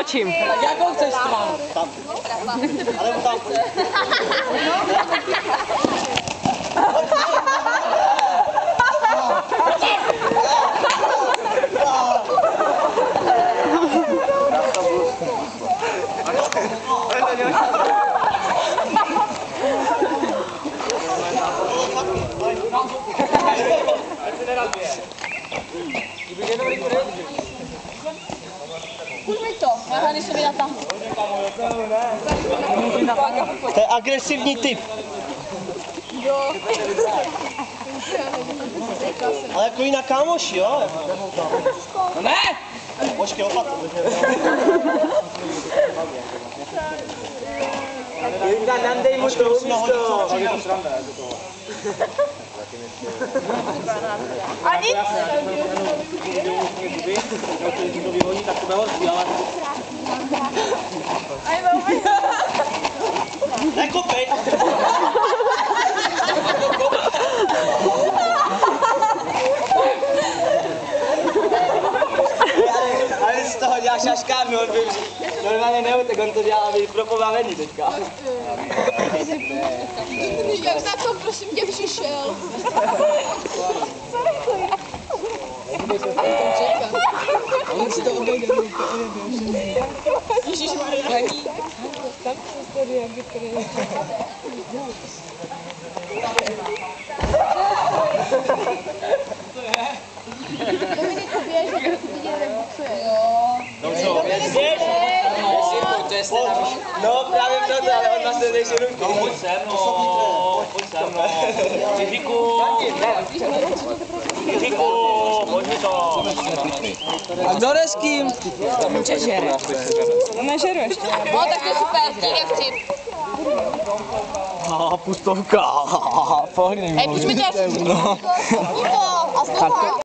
natočím. Jakou chceš stranu? Tam. Ale tam. Kuď mi to, já hlavně se mi natáhnu. To je agresivní typ. Jo. Ale jako jinak kámoši, jo? No ne! Počkej, opatrně. Jirka, nandej mu to místo. A nic? Aj velmi. Nekopej! Ale z toho dělá šaškárnu, on by normálně neutek, on to dělá, aby pro pobavení teďka. Jak na to prosím tě přišel? On si to obejde. Ježišmarja. Tam se tady jak vypadá. Dominik, běž, jak ty viděli, jak boxuje. Jo. Dominik, běž. No právě proto, ale on má silnější ruku. Pojď se mnou, pojď se mnou. Jiříku, pojď mi to. A kdo jde s kým? Co žere? No nežeru ještě. No tak to je super, díky jak chci. Pustovka. Hej, půjď mi to. No. A znova.